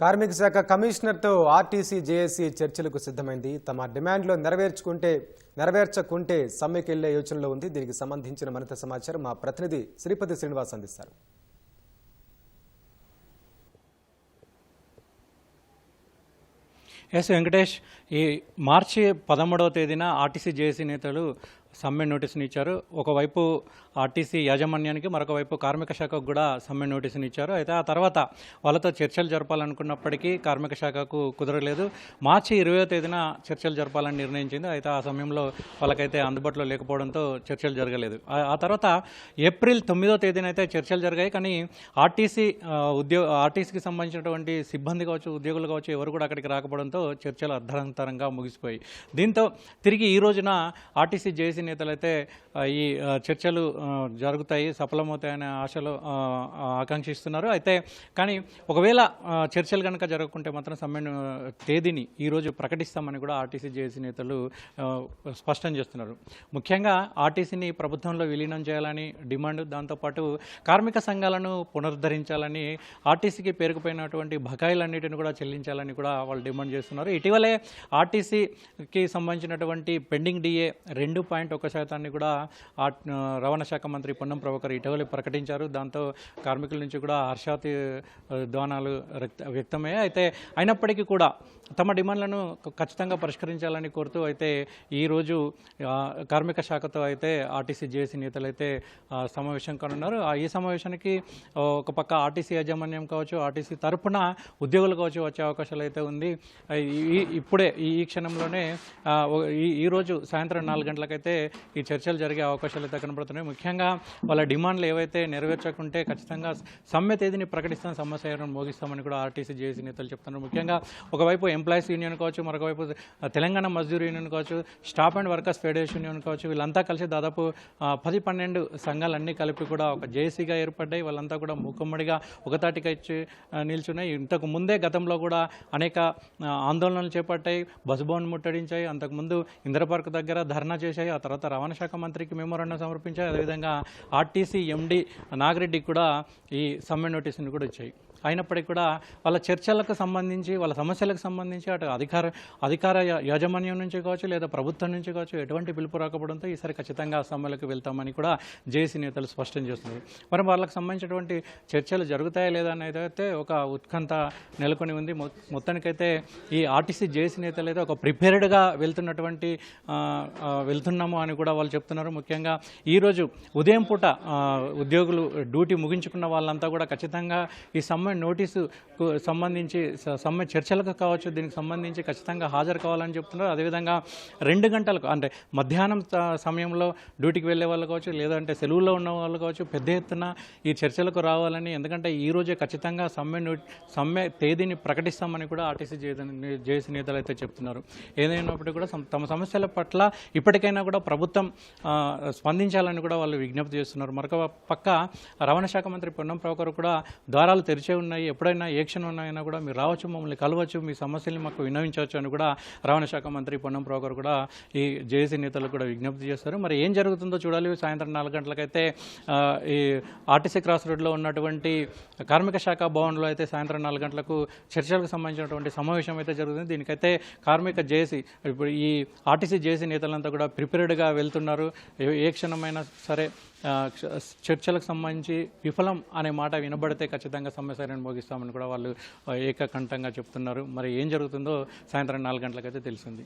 కార్మిక శాఖ కమిషనర్తో RTC JAC చర్చలకు సిద్ధమైంది. తమ డిమాండ్లు నెరవేర్చకుంటే సమ్మెకెళ్లే యోచనలో ఉంది. దీనికి సంబంధించిన మరింత సమాచారం మా ప్రతినిధి శ్రీపతి శ్రీనివాస్ అందిస్తారు. ఎస్ వెంకటేష్, ఈ మార్చి 13వ తేదీన ఆర్టీసీ జేఏసీ నేతలు సమ్మె నోటీసుని ఇచ్చారు. ఒకవైపు ఆర్టీసీ యాజమాన్యానికి, మరొక వైపు కార్మిక శాఖకు కూడా సమ్మె నోటీసుని ఇచ్చారు. అయితే ఆ తర్వాత వాళ్ళతో చర్చలు జరపాలనుకున్నప్పటికీ కార్మిక శాఖకు కుదరలేదు. మార్చి 20వ తేదీన చర్చలు జరపాలని నిర్ణయించింది. అయితే ఆ సమయంలో వాళ్ళకైతే అందుబాటులో లేకపోవడంతో చర్చలు జరగలేదు. ఆ తర్వాత ఏప్రిల్ 9వ తేదీన అయితే చర్చలు జరిగాయి. కానీ ఆర్టీసీకి సంబంధించినటువంటి సిబ్బంది కావచ్చు, ఉద్యోగులు కావచ్చు, ఎవరు కూడా అక్కడికి రాకపోవడంతో చర్చలు అర్ధంతరంగా ముగిసిపోయి, దీంతో తిరిగి ఈ రోజున ఆర్టీసీ జేఏసీ నేతలైతే ఈ చర్చలు జరుగుతాయి, సఫలమవుతాయనే ఆశలో ఆకాంక్షిస్తున్నారు. అయితే కానీ ఒకవేళ చర్చలు కనుక జరగకుంటే మాత్రం సమ్మె తేదీని ఈరోజు ప్రకటిస్తామని కూడా ఆర్టీసీ జేఏసీ నేతలు స్పష్టం చేస్తున్నారు. ముఖ్యంగా ఆర్టీసీని ప్రభుత్వంలో విలీనం చేయాలని డిమాండ్, దాంతోపాటు కార్మిక సంఘాలను పునరుద్ధరించాలని, ఆర్టీసీకి పేరుకుపోయినటువంటి బకాయిలన్నిటిని కూడా చెల్లించాలని కూడా వాళ్ళు డిమాండ్ చేస్తున్నారు. ఇటీవలే ఆర్టీసీకి సంబంధించినటువంటి పెండింగ్ డిఏ 2.1% కూడా రవాణా శాఖ మంత్రి పొన్నం ప్రభాకర్ ఇటీవలే ప్రకటించారు. దాంతో కార్మికుల నుంచి కూడా హర్షాతి ధ్వానాలు వ్యక్తమయ్యాయి. అయితే అయినప్పటికీ కూడా తమ డిమాండ్లను ఖచ్చితంగా పరిష్కరించాలని కోరుతూ అయితే ఈరోజు కార్మిక శాఖతో అయితే ఆర్టీసీ జేఏసీ నేతలు అయితే సమావేశం కానున్నారు. ఈ సమావేశానికి ఒక పక్క ఆర్టీసీ యాజమాన్యం కావచ్చు, ఆర్టీసీ తరఫున ఉద్యోగులు కావచ్చు వచ్చే అవకాశాలు అయితే ఉంది. ఇప్పుడే ఈ క్షణంలోనే ఈరోజు సాయంత్రం 4 గంటలకైతే ఈ చర్చలు జరిగే అవకాశాలు అయితే కనబడుతున్నాయి. ముఖ్యంగా వాళ్ళ డిమాండ్లు ఏవైతే నెరవేర్చకుంటే ఖచ్చితంగా సమ్మె తేదీని ప్రకటిస్తాం, సమస్యను మోగిస్తామని కూడా ఆర్టీసీ జేఏసీ నేతలు చెప్తున్నారు. ముఖ్యంగా ఒకవైపు ఎంప్లాయీస్ యూనియన్ కావచ్చు, మరొకవైపు తెలంగాణ మజ్దూర్ యూనియన్ కావచ్చు, staff and workers federation union కావచ్చు, వీళ్ళంతా కలిసి దాదాపు 10-12 సంఘాలన్నీ కలిపి కూడా ఒక జేఏసీగా ఏర్పడ్డాయి. వాళ్ళంతా కూడా మూకుమ్మడిగా ఒకతాటిగా ఇచ్చి నిల్చున్నాయి. ఇంతకు ముందే గతంలో కూడా అనేక ఆందోళనలు చేపట్టాయి, బస్ భవన్ ముట్టడించాయి, అంతకుముందు ఇందిరా పార్క్ దగ్గర ధర్నా చేశాయి, ఆ తర్వాత రవాణా శాఖ మంత్రికి మెమోరాండం సమర్పించాయి. అదేవిధంగా ఆర్టీసీ ఎండీ నాగిరెడ్డికి కూడా ఈ సమ్మె నోటీసును కూడా ఇచ్చాయి. అయినప్పటికీ కూడా వాళ్ళ చర్చలకు సంబంధించి, వాళ్ళ సమస్యలకు సంబంధించి అటు అధికార యాజమాన్యం నుంచి కావచ్చు, లేదా ప్రభుత్వం నుంచి కావచ్చు ఎటువంటి పిలుపు రాకపోవడంతో ఈసారి ఖచ్చితంగా సమ్మెలకు వెళ్తామని కూడా జేఏసీ నేతలు స్పష్టం చేస్తున్నారు. మరి వాళ్ళకి సంబంధించినటువంటి చర్చలు జరుగుతాయా లేదా అనేది అయితే ఒక ఉత్కంఠ నెలకొని ఉంది. మొత్తానికైతే ఈ ఆర్టీసీ జేఏసీ నేతలు అయితే ఒక ప్రిపేర్డ్గా వెళ్తున్నాము అని కూడా వాళ్ళు చెప్తున్నారు. ముఖ్యంగా ఈరోజు ఉదయం పూట ఉద్యోగులు డ్యూటీ ముగించుకున్న వాళ్ళంతా కూడా ఖచ్చితంగా ఈ సమ్మె నోటీసుకు సంబంధించి సమ్మె చర్చలకు కావచ్చు, దీనికి సంబంధించి ఖచ్చితంగా హాజరు కావాలని చెప్తున్నారు. అదేవిధంగా 2 గంటలకు అంటే మధ్యాహ్నం సమయంలో డ్యూటీకి వెళ్ళే వాళ్ళు కావచ్చు, లేదంటే సెలవుల్లో ఉన్న వాళ్ళు కావచ్చు పెద్ద ఎత్తున ఈ చర్చలకు రావాలని, ఎందుకంటే ఈరోజే ఖచ్చితంగా సమ్మె తేదీని ప్రకటిస్తామని కూడా ఆర్టీసీ జేఏసీ నేతలు అయితే చెప్తున్నారు. ఏదైనప్పటికీ కూడా తమ సమస్యల పట్ల ఇప్పటికైనా కూడా ప్రభుత్వం స్పందించాలని కూడా వాళ్ళు విజ్ఞప్తి చేస్తున్నారు. మరొక పక్క రవాణా శాఖ మంత్రి పొన్నం ప్రభాకర్ కూడా ద్వారాలు తెరిచే ఉన్నాయి, ఎప్పుడైనా ఏ క్షణం ఉన్నాయన్నా కూడా మీరు రావచ్చు, మమ్మల్ని కలవచ్చు, మీ సమస్యల్ని మాకు విన్నవించవచ్చు అని కూడా రవాణా శాఖ మంత్రి పొన్నం ప్రభాకర్ కూడా ఈ జేఏసీ నేతలు కూడా విజ్ఞప్తి చేస్తారు. మరి ఏం జరుగుతుందో చూడాలి. సాయంత్రం 4 గంటలకైతే ఈ ఆర్టీసీ క్రాస్ రోడ్లో ఉన్నటువంటి కార్మిక శాఖ భవన్లో అయితే సాయంత్రం 4 గంటలకు చర్చలకు సంబంధించినటువంటి సమావేశం అయితే జరుగుతుంది. దీనికైతే కార్మిక జేఏసీ, ఇప్పుడు ఈ ఆర్టీసీ జేఏసీ నేతలంతా కూడా ప్రిపేర్డ్గా వెళ్తున్నారు. ఏ క్షణమైనా సరే చర్చలకు సంబంధించి విఫలం అనే మాట వినబడితే ఖచ్చితంగా సమస్యలను మోగిస్తామని కూడా వాళ్ళు ఏకకంఠంగా చెప్తున్నారు. మరి ఏం జరుగుతుందో సాయంత్రం 4 గంటలకైతే తెలిసింది.